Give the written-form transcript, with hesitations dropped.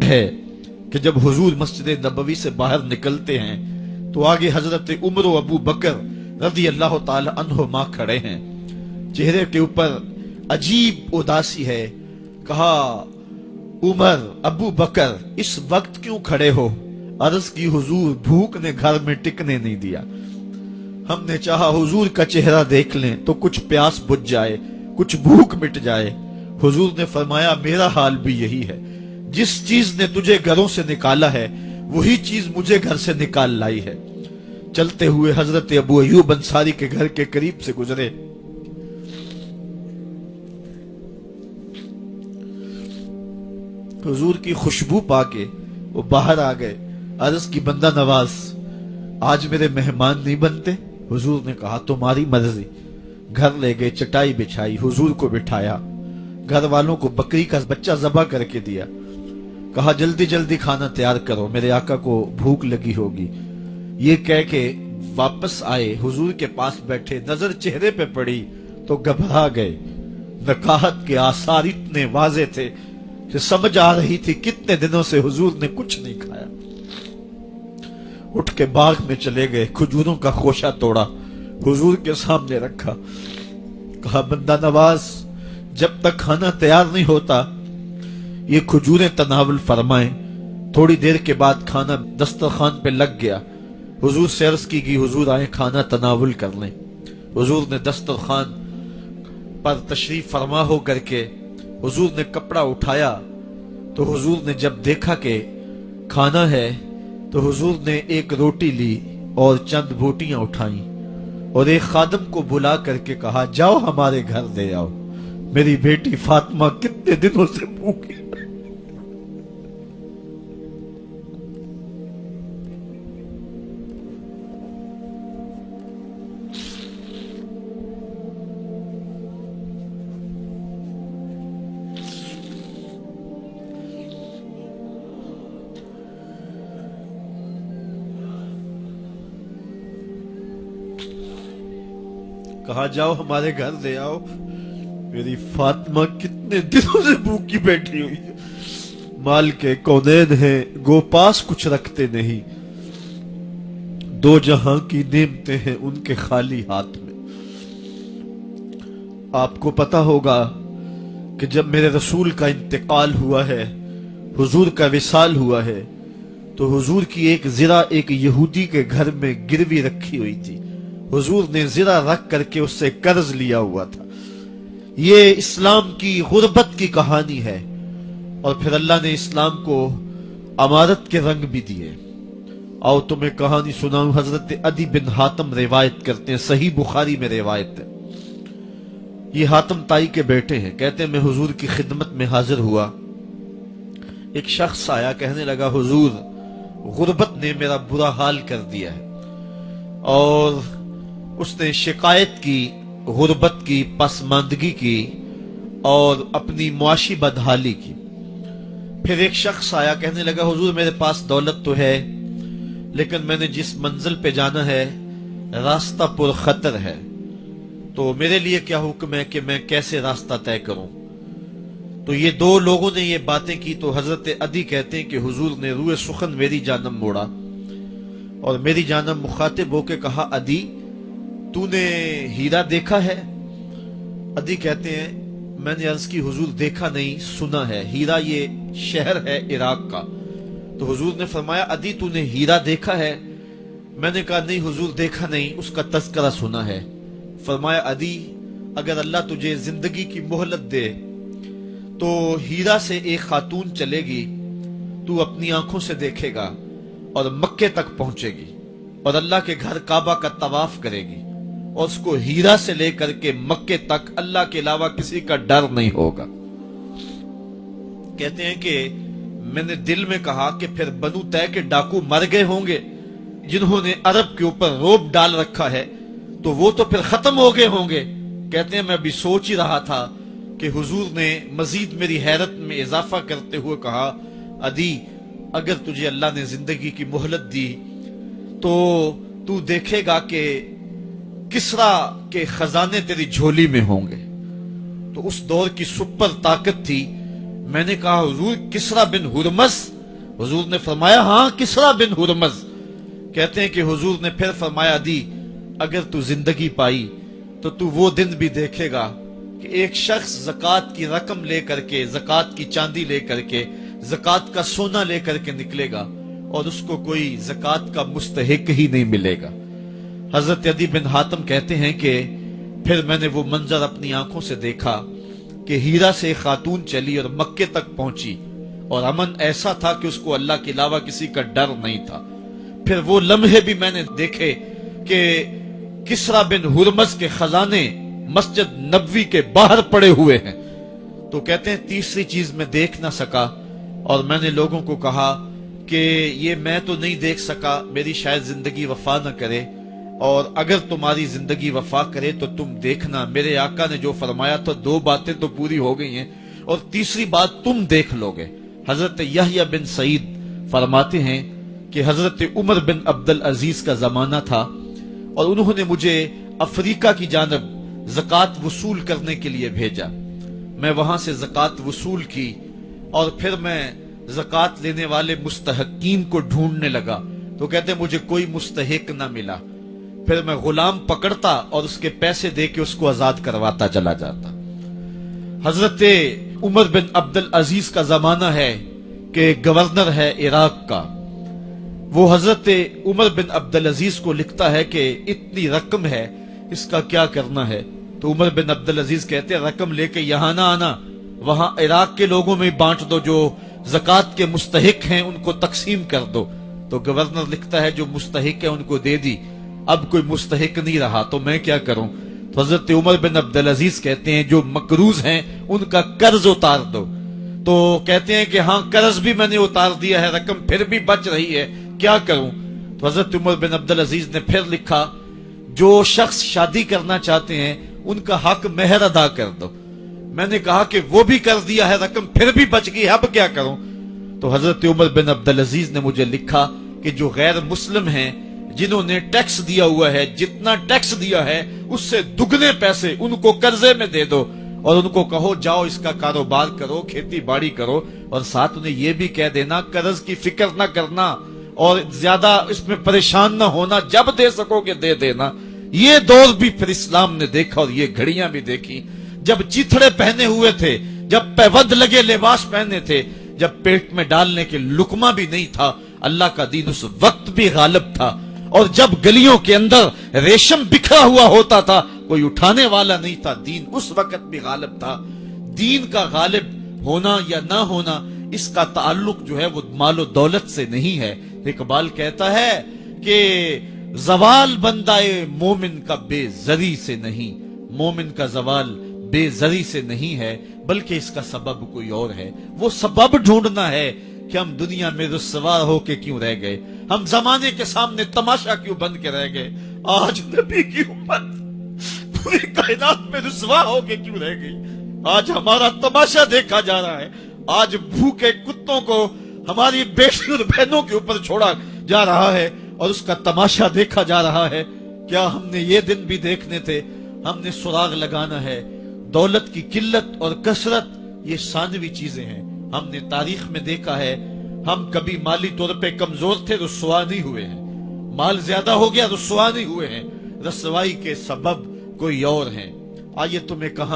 ہے کہ جب حضور مسجد نبوی سے باہر نکلتے ہیں تو آگے حضرت عمر و ابو بکر رضی اللہ تعالی عنہما کھڑے ہیں، چہرے کے اوپر عجیب اداسی ہے۔ کہا عمر ابو بکر اس وقت کیوں کھڑے ہو؟ عرض کی حضور بھوک نے گھر میں ٹکنے نہیں دیا، ہم نے چاہا حضور کا چہرہ دیکھ لیں تو کچھ پیاس بجھ جائے، کچھ بھوک مٹ جائے۔ حضور نے فرمایا میرا حال بھی یہی ہے، جس چیز نے تجھے گھروں سے نکالا ہے وہی چیز مجھے گھر سے نکال لائی ہے۔ چلتے ہوئے حضرت ابو ایوب انصاری کے گھر کے قریب سے گزرے، حضور کی خوشبو پا کے وہ باہر آ گئے۔ عرض کی بندہ نواز آج میرے مہمان نہیں بنتے؟ حضور نے کہا تمہاری مرضی۔ گھر لے گئے، چٹائی بچھائی، حضور کو بٹھایا، گھر والوں کو بکری کا بچہ ذبح کر کے دیا، کہا جلدی جلدی کھانا تیار کرو، میرے آقا کو بھوک لگی ہوگی۔ یہ کہہ کے واپس آئے، حضور کے پاس بیٹھے، نظر چہرے پہ پڑی تو گھبرا گئے۔ نکاحت کے آثار اتنے واضح تھے کہ سمجھ آ رہی تھی کتنے دنوں سے حضور نے کچھ نہیں کھایا۔ اٹھ کے باغ میں چلے گئے، کھجوروں کا خوشہ توڑا، حضور کے سامنے رکھا، کہا بندہ نواز جب تک کھانا تیار نہیں ہوتا یہ کھجوریں تناول فرمائیں۔ تھوڑی دیر کے بعد کھانا دسترخوان پہ لگ گیا، حضور سے عرض کی گئی حضور آئے کھانا تناول کر لیں۔ حضور نے دسترخوان پر تشریف فرما ہو کر کے حضور نے کپڑا اٹھایا تو حضور نے جب دیکھا کہ کھانا ہے تو حضور نے ایک روٹی لی اور چند بوٹیاں اٹھائیں اور ایک خادم کو بلا کر کے کہا جاؤ ہمارے گھر دے آؤ، میری بیٹی فاطمہ کتنے دنوں سے بھوکی۔ کہا جاؤ ہمارے گھر دے آؤ، میری فاطمہ کتنے دنوں سے بھوکی بیٹھی ہوئی ہے۔ مال کے کونین ہیں گو پاس کچھ رکھتے نہیں، دو جہاں کی نعمتیں ہیں ان کے خالی ہاتھ میں۔ آپ کو پتا ہوگا کہ جب میرے رسول کا انتقال ہوا ہے، حضور کا وصال ہوا ہے، تو حضور کی ایک زرہ ایک یہودی کے گھر میں گروی رکھی ہوئی تھی، حضور نے زرہ رکھ کر کے اس سے قرض لیا ہوا تھا۔ یہ اسلام کی غربت کی کہانی ہے، اور پھر اللہ نے اسلام کو امارت کے رنگ بھی دیے۔ آؤ تمہیں کہانی سناؤں، حضرت عدی بن حاتم روایت کرتے ہیں، صحیح بخاری میں روایت ہے۔ یہ حاتم تائی کے بیٹے ہیں، کہتے ہیں میں حضور کی خدمت میں حاضر ہوا، ایک شخص آیا کہنے لگا حضور غربت نے میرا برا حال کر دیا ہے، اور اس نے شکایت کی غربت کی، پسماندگی کی اور اپنی معاشی بدحالی کی۔ پھر ایک شخص آیا کہنے لگا حضور میرے پاس دولت تو ہے لیکن میں نے جس منزل پہ جانا ہے راستہ پر خطر ہے، تو میرے لیے کیا حکم ہے کہ میں کیسے راستہ طے کروں؟ تو یہ دو لوگوں نے یہ باتیں کی تو حضرت عدی کہتے ہیں کہ حضور نے روئے سخن میری جانب موڑا اور میری جانب مخاطب ہو کے کہا عدی تو نے ہیرا دیکھا ہے؟ عدی کہتے ہیں میں نے عرض کی حضور دیکھا نہیں، سنا ہے، ہیرا یہ شہر ہے عراق کا۔ تو حضور نے فرمایا عدی تو نے ہیرا دیکھا ہے؟ میں نے کہا نہیں حضور دیکھا نہیں، اس کا تذکرہ سنا ہے۔ فرمایا عدی اگر اللہ تجھے زندگی کی مہلت دے تو ہیرا سے ایک خاتون چلے گی، تو اپنی آنکھوں سے دیکھے گا اور مکے تک پہنچے گی اور اللہ کے گھر کعبہ کا طواف کرے گی، اور اس کو ہیرا سے لے کر کے مکے تک اللہ کے علاوہ کسی کا ڈر نہیں ہوگا۔ کہتے ہیں کہ میں نے دل میں کہا کہ پھر بنو طے کے ڈاکو مر گئے ہوں گے جنہوں نے عرب کے اوپر روب ڈال رکھا ہے، تو وہ تو پھر ختم ہو گئے ہوں گے۔ کہتے ہیں میں ابھی سوچ ہی رہا تھا کہ حضور نے مزید میری حیرت میں اضافہ کرتے ہوئے کہا عدی اگر تجھے اللہ نے زندگی کی مہلت دی تو تو دیکھے گا کہ کسرا کے خزانے تیری جھولی میں ہوں گے۔ تو اس دور کی سپر طاقت تھی۔ میں نے کہا حضور کسرا بن ہرمز हुजूर ने फरमाया हाँ किसरा बिन हुरमज। कहते हैं कि हुजूर ने फिर फरमाया दी अगर तू जिंदगी पाई तो तू वो दिन भी देखेगा कि एक शख्स ज़कात की रकम लेकर के, ज़कात की चांदी लेकर के, ज़कात का सोना लेकर के निकलेगा और उसको कोई ज़कात का मुस्तहिक ही नहीं मिलेगा। हजरत अदी बिन हातिम कहते हैं कि फिर मैंने वो मंजर अपनी आंखों से देखा कि हीरा से एक खातून चली और मक्के तक पहुंची और अमन ऐसा था कि उसको अल्लाह के अलावा किसी का डर नहीं था। फिर वो लम्हे भी मैंने देखे कि किसरा बिन हुरमज के खजाने मस्जिद नबवी के बाहर पड़े हुए हैं। तो कहते हैं तीसरी चीज मैं देख ना सका और मैंने लोगों को कहा कि ये मैं तो नहीं देख सका, मेरी शायद जिंदगी वफा न करे, और अगर तुम्हारी जिंदगी वफा करे तो तुम देखना मेरे आका ने जो फरमाया था, दो बातें तो पूरी हो गई हैं और तीसरी बात तुम देख लोगे। हजरत यहया बिन सईद फरमाते हैं कि हजरत उमर बिन अब्दुल अजीज का जमाना था और उन्होंने मुझे अफ्रीका की जानब ज़कात वसूल करने के लिए भेजा। मैं वहां से ज़कात वसूल की और फिर मैं ज़कात लेने वाले मुस्तहकीन को ढूंढने लगा। तो कहते मुझे कोई मुस्तहिक ना मिला। फिर मैं गुलाम पकड़ता और उसके पैसे दे के उसको आजाद करवाता चला जाता। हजरत उमर बिन अब्दुल अजीज का जमाना है कि गवर्नर है इराक का, वो हजरत उमर बिन अब्दुल अजीज को लिखता है कि इतनी रकम है, इसका क्या करना है। तो उमर बिन अब्दुल अजीज कहते हैं रकम लेके यहां ना आना, वहां इराक के लोगों में बांट दो, जो ज़कात के मुस्तहिक हैं उनको तकसीम कर दो। तो गवर्नर लिखता है जो मुस्तहिक है उनको दे दी, अब कोई मुस्तहिक नहीं रहा तो मैं क्या करूं। तो हजरत उमर बिन अब्दुल अजीज कहते हैं जो मकरूज हैं उनका कर्ज उतार दो। तो कहते हैं कि हाँ कर्ज भी मैंने उतार दिया है, रकम फिर भी बच रही है, क्या करूं। तो हजरत उमर बिन अब्दुल अजीज ने फिर लिखा जो शख्स शादी करना चाहते हैं उनका हक मेहर अदा कर दो। मैंने कहा कि वो भी कर दिया है, रकम फिर भी बच गई, अब क्या करूं। तो हजरत उमर बिन अब्दुल अजीज ने मुझे लिखा कि जो गैर मुस्लिम हैं जिन्होंने टैक्स दिया हुआ है, जितना टैक्स दिया है उससे दुगने पैसे उनको कर्जे में दे दो और उनको कहो जाओ इसका कारोबार करो, खेती बाड़ी करो, और साथ उन्हें यह भी कह देना कर्ज की फिक्र ना करना और ज्यादा इसमें परेशान ना होना, जब दे सकोगे दे देना। ये दौर भी फिर इस्लाम ने देखा और ये घड़ियां भी देखी जब चिथड़े पहने हुए थे, जब पैबंद लगे लिबास पहने थे, जब पेट में डालने के लुकमा भी नहीं था। अल्लाह का दीन उस वक्त भी गालिब था और जब गलियों के अंदर रेशम बिखरा हुआ होता था कोई उठाने वाला नहीं था, दीन उस वक्त भी गालिब था। दीन का गालिब होना या ना होना इसका ताल्लुक जो है वो मालो दौलत से नहीं है। इकबाल कहता है कि जवाल बंदाए मोमिन का बेजरी से नहीं, मोमिन का जवाल बेजरी से नहीं है बल्कि इसका सबब कोई और है। वो सबब ढूंढना है कि हम दुनिया में रुस्वा होके क्यों रह गए, हम जमाने के सामने तमाशा क्यों बन के रह गए। आज नबी की उम्मत पूरी कायनात में रुस्वा होके क्यों रह गई। आज हमारा तमाशा देखा जा रहा है, आज भूखे कुत्तों को हमारी बेटी और बहनों के ऊपर छोड़ा जा रहा है और उसका तमाशा देखा जा रहा है। क्या हमने ये दिन भी देखने थे। हमने सुराग लगाना है। दौलत की किल्लत और कसरत ये सानवी चीजें हैं। हमने तारीख में देखा है हम कभी माली तौर पे कमजोर थे, रुस्वा नहीं हुए हैं। माल ज्यादा हो गया, रुस्वा नहीं हुए हैं। रसवाई के सबब कोई और हैं। आइए तुम्हें कहा